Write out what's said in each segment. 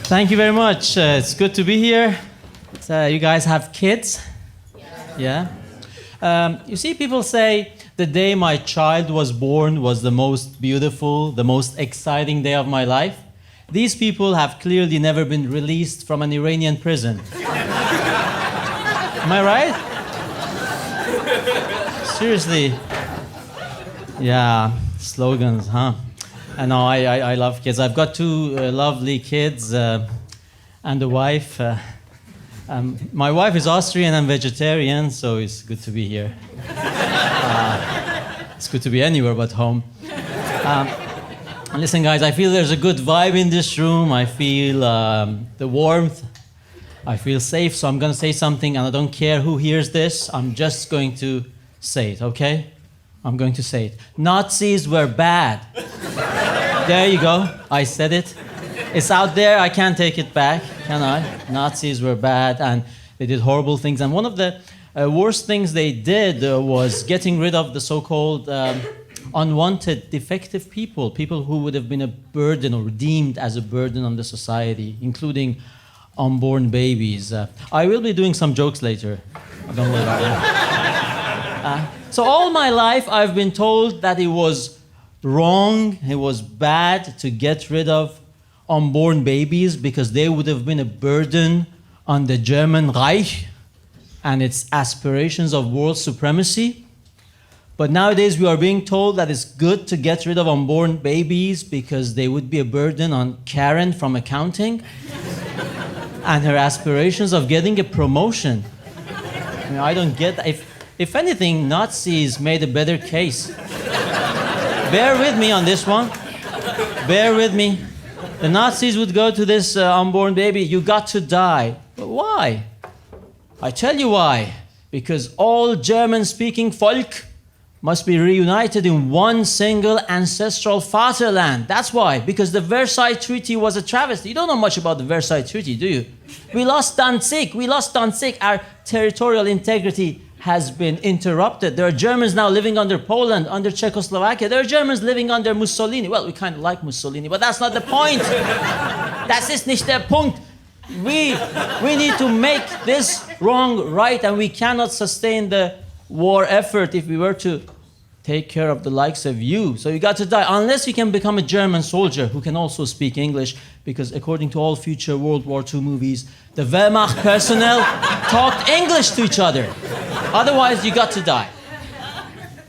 Thank you very much. It's good to be here. You guys have kids? Yeah. You see, people say the day my child was born was the most beautiful, the most exciting day of my life. These people have clearly never been released from an Iranian prison. Am I right? Seriously. Yeah, slogans, huh? I know, I love kids. I've got two lovely kids and a wife. My wife is Austrian and vegetarian, so it's good to be here. It's good to be anywhere but home. Listen, guys, I feel there's a good vibe in this room. I feel the warmth. I feel safe, so I'm going to say something, and I don't care who hears this. I'm just going to say it, okay? I'm going to say it. Nazis were bad. There you go. I said it. It's out there. I can't take it back, can I? Nazis were bad, and they did horrible things. And one of the worst things they did was getting rid of the so-called unwanted, defective people who would have been a burden or deemed as a burden on the society, including unborn babies. I will be doing some jokes later. Don't worry about it. So all my life, I've been told that it was wrong, it was bad to get rid of unborn babies because they would have been a burden on the German Reich and its aspirations of world supremacy. But nowadays we are being told that it's good to get rid of unborn babies because they would be a burden on Karen from accounting and her aspirations of getting a promotion. I mean, I don't get that. If anything, Nazis made a better case. Bear with me on this one. Bear with me. The Nazis would go to this unborn baby, you got to die. But why? I tell you why. Because all German-speaking folk must be reunited in one single ancestral fatherland. That's why. Because the Versailles Treaty was a travesty. You don't know much about the Versailles Treaty, do you? We lost Danzig. Our territorial integrity has been interrupted. There are Germans now living under Poland, under Czechoslovakia. There are Germans living under Mussolini. Well, we kind of like Mussolini, but that's not the point. Das ist nicht der Punkt. We need to make this wrong right, and we cannot sustain the war effort if we were to take care of the likes of you. So you got to die, unless you can become a German soldier who can also speak English, because according to all future World War II movies, the Wehrmacht personnel talked English to each other. Otherwise, you got to die.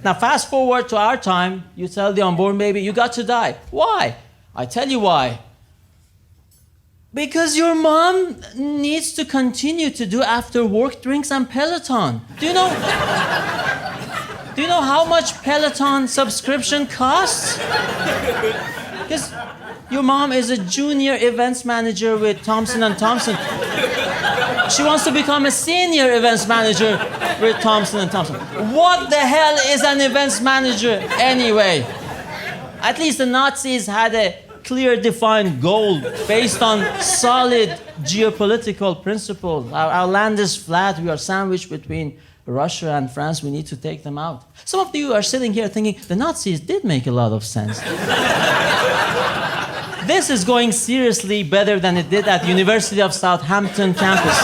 Now, fast forward to our time, you tell the unborn baby, you got to die. Why? I tell you why. Because your mom needs to continue to do after-work drinks and Peloton. Do you know how much Peloton subscription costs? Because your mom is a junior events manager with Thompson & Thompson. She wants to become a senior events manager with Thompson & Thompson. What the hell is an events manager anyway? At least the Nazis had a clear, defined goal based on solid geopolitical principles. Our land is flat. We are sandwiched between Russia and France. We need to take them out. Some of you are sitting here thinking, the Nazis did make a lot of sense. This is going seriously better than it did at the University of Southampton campus.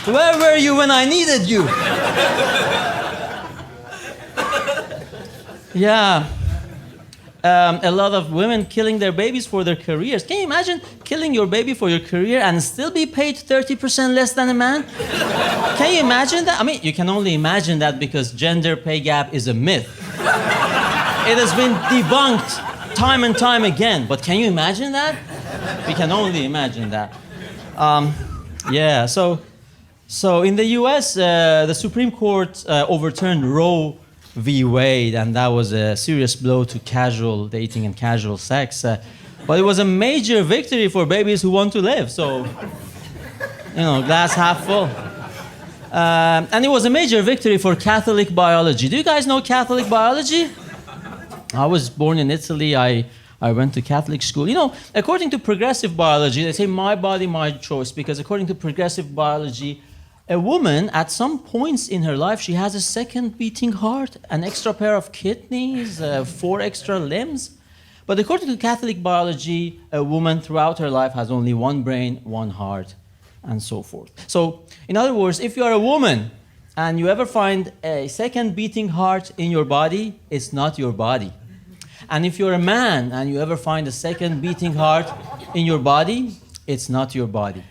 Where were you when I needed you? Yeah. A lot of women killing their babies for their careers. Can you imagine killing your baby for your career and still be paid 30% less than a man? Can you imagine that? I mean, you can only imagine that because gender pay gap is a myth. It has been debunked time and time again. But can you imagine that? We can only imagine that. Yeah, so in the US, the Supreme Court overturned Roe v. Wade, and that was a serious blow to casual dating and casual sex. But it was a major victory for babies who want to live. So, glass half full. And it was a major victory for Catholic biology. Do you guys know Catholic biology? I was born in Italy. I went to Catholic school. According to progressive biology, they say my body, my choice, because according to progressive biology, A woman, at some points in her life, she has a second beating heart, an extra pair of kidneys, 4 extra limbs. But according to Catholic biology, a woman throughout her life has only one brain, one heart, and so forth. So, in other words, if you are a woman and you ever find a second beating heart in your body, it's not your body. And if you're a man and you ever find a second beating heart in your body, it's not your body.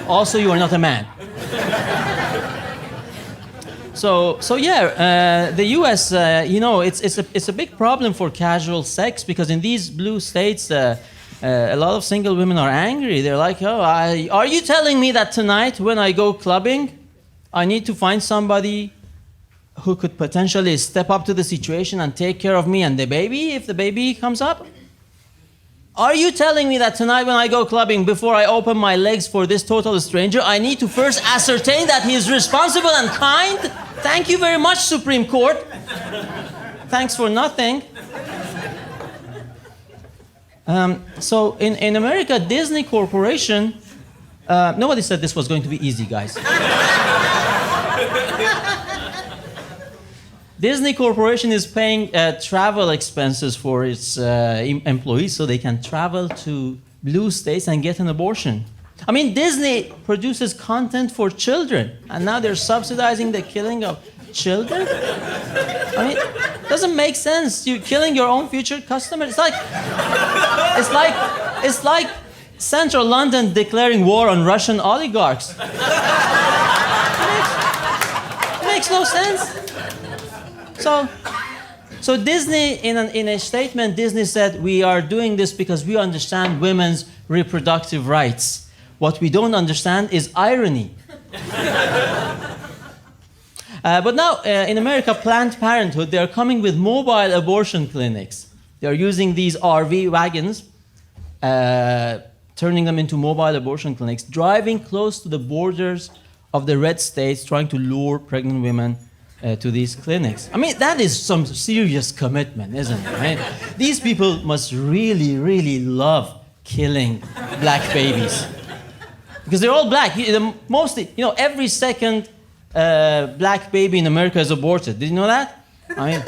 Also, you are not a man. So yeah, the U.S., it's a big problem for casual sex because in these blue states, a lot of single women are angry. They're like, are you telling me that tonight when I go clubbing, I need to find somebody who could potentially step up to the situation and take care of me and the baby if the baby comes up? Are you telling me that tonight when I go clubbing, before I open my legs for this total stranger, I need to first ascertain that he is responsible and kind? Thank you very much, Supreme Court. Thanks for nothing. So in America, Disney Corporation, nobody said this was going to be easy, guys. Disney Corporation is paying travel expenses for its employees so they can travel to blue states and get an abortion. I mean, Disney produces content for children, and now they're subsidizing the killing of children? I mean, it doesn't make sense. You're killing your own future customers. It's like Central London declaring war on Russian oligarchs. It makes no sense. So Disney, in a statement, Disney said, we are doing this because we understand women's reproductive rights. What we don't understand is irony. But now, in America, Planned Parenthood, they're coming with mobile abortion clinics. They're using these RV wagons, turning them into mobile abortion clinics, driving close to the borders of the red states, trying to lure pregnant women to these clinics. I mean, that is some serious commitment, isn't it? I mean, these people must really, really love killing black babies. Because they're all black. Mostly, every second black baby in America is aborted. Did you know that? I mean,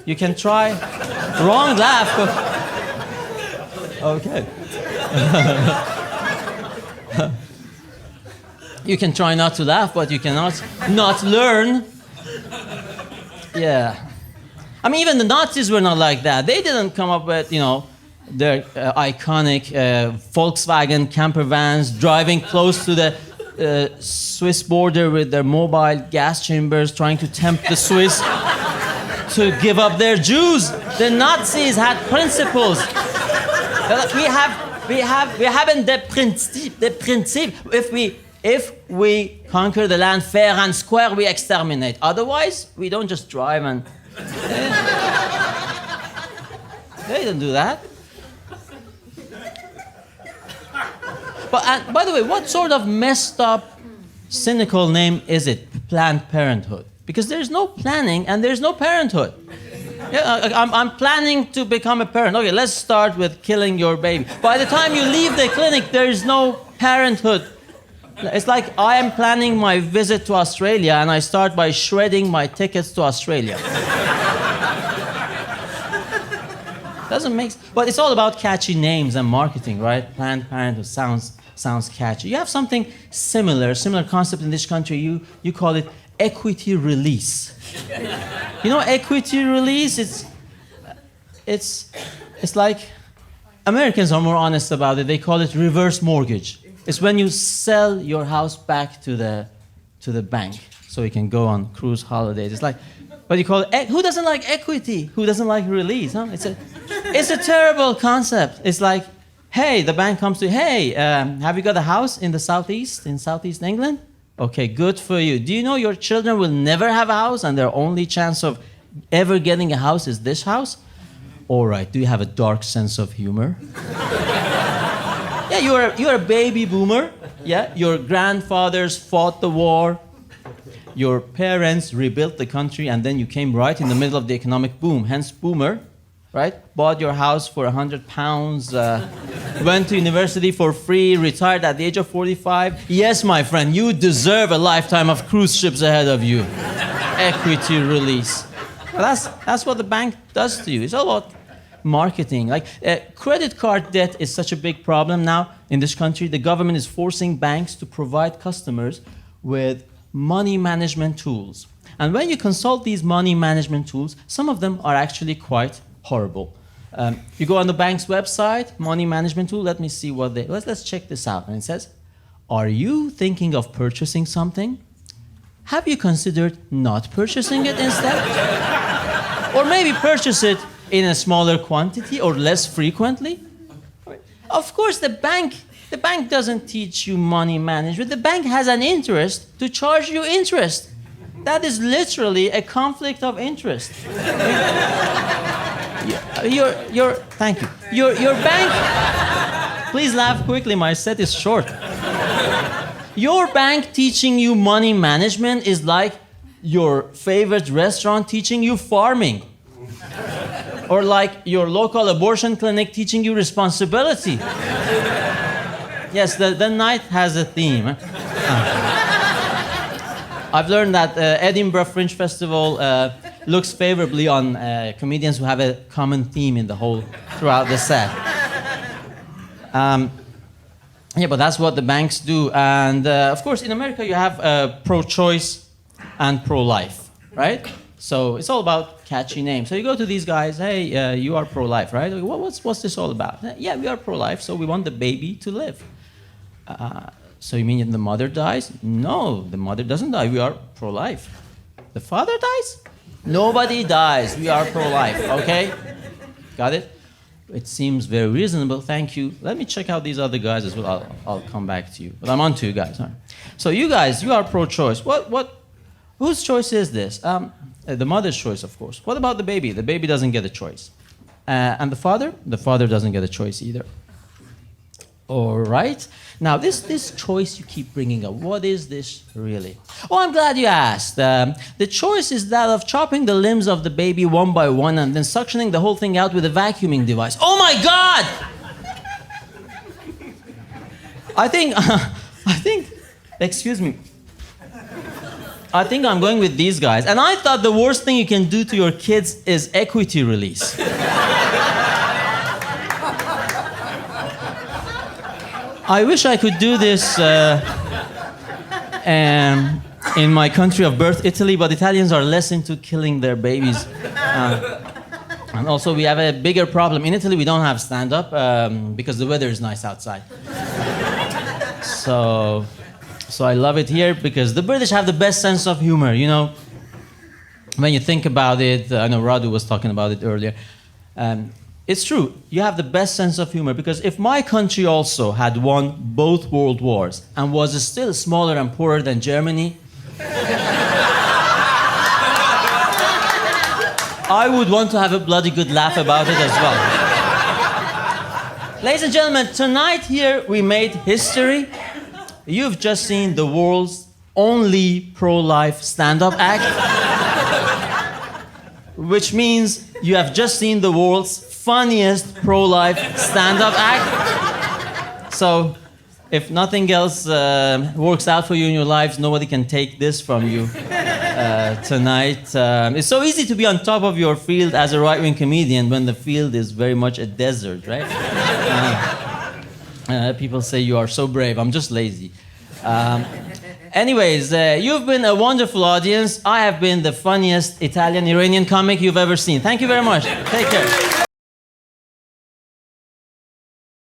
you can try. Wrong laugh. Okay. You can try not to laugh, but you cannot not learn. Yeah. I mean, even the Nazis were not like that. They didn't come up with, their iconic Volkswagen camper vans driving close to the Swiss border with their mobile gas chambers trying to tempt the Swiss to give up their Jews. The Nazis had principles. We haven't the principle. If we conquer the land fair and square, we exterminate. Otherwise, we don't just drive and... They didn't do that. But by the way, what sort of messed up, cynical name is it? Planned Parenthood. Because there's no planning and there's no parenthood. Yeah, I'm planning to become a parent. Okay, let's start with killing your baby. By the time you leave the clinic, there is no parenthood. It's like I am planning my visit to Australia and I start by shredding my tickets to Australia. Doesn't make sense. But it's all about catchy names and marketing, right? Planned Parenthood sounds catchy. You have something similar concept in this country. You call it equity release. Equity release, it's like Americans are more honest about it. They call it reverse mortgage. It's when you sell your house back to the bank so you can go on cruise holidays. It's like, but you call it, who doesn't like equity? Who doesn't like release? Huh? It's a terrible concept. It's like, hey, the bank comes to you, hey, have you got a house in Southeast England? Okay, good for you. Do you know your children will never have a house and their only chance of ever getting a house is this house? All right, do you have a dark sense of humor? Yeah, you're a baby boomer. Yeah, your grandfathers fought the war. Your parents rebuilt the country, and then you came right in the middle of the economic boom. Hence, boomer, right? Bought your house for £100. went to university for free, retired at the age of 45. Yes, my friend, you deserve a lifetime of cruise ships ahead of you. Equity release. But that's what the bank does to you. It's all about marketing. Like credit card debt is such a big problem now in this country. The government is forcing banks to provide customers with money management tools. And when you consult these money management tools, some of them are actually quite horrible. You go on the bank's website, money management tool, let me see what they... Let's check this out. And it says, are you thinking of purchasing something? Have you considered not purchasing it instead? Or maybe purchase it in a smaller quantity or less frequently? Of course, the bank doesn't teach you money management. The bank has an interest to charge you interest. That is literally a conflict of interest. Thank you. Your bank, please laugh quickly, my set is short. Your bank teaching you money management is like your favorite restaurant teaching you farming. Or like your local abortion clinic teaching you responsibility. Yes, the night has a theme. I've learned that Edinburgh Fringe Festival looks favorably on comedians who have a common theme in the whole, throughout the set. Yeah, but that's what the banks do. And of course, in America, you have pro-choice and pro-life, right? So it's all about catchy names. So you go to these guys, hey, you are pro-life, right? What's this all about? Yeah, we are pro-life, so we want the baby to live. So you mean the mother dies? No, the mother doesn't die. We are pro-life. The father dies? Nobody dies. We are pro-life, okay? Got it? It seems very reasonable. Thank you. Let me check out these other guys as well. I'll come back to you. But I'm on to you guys. Right. So you guys, you are pro-choice. Whose choice is this? The mother's choice, of course. What about the baby? The baby doesn't get a choice. And the father? The father doesn't get a choice either. All right. Now, this choice you keep bringing up, what is this really? Oh, I'm glad you asked. The choice is that of chopping the limbs of the baby one by one and then suctioning the whole thing out with a vacuuming device. Oh my God! I think, excuse me. I think I'm going with these guys. And I thought the worst thing you can do to your kids is equity release. I wish I could do this in my country of birth, Italy, but Italians are less into killing their babies. And also, we have a bigger problem. In Italy, we don't have stand-up because the weather is nice outside. So I love it here because the British have the best sense of humor, you know. When you think about it, I know Radu was talking about it earlier. It's true, you have the best sense of humor because if my country also had won both world wars and was still smaller and poorer than Germany, I would want to have a bloody good laugh about it as well. Ladies and gentlemen, tonight here we made history. You've just seen the world's only pro-life stand-up act, which means you have just seen the world's funniest pro-life stand-up act. So, if nothing else works out for you in your lives, nobody can take this from you tonight. It's so easy to be on top of your field as a right-wing comedian when the field is very much a desert, right? People say you are so brave. I'm just lazy. Anyways, you've been a wonderful audience. I have been the funniest Italian Iranian comic you've ever seen. Thank you very much. Take care.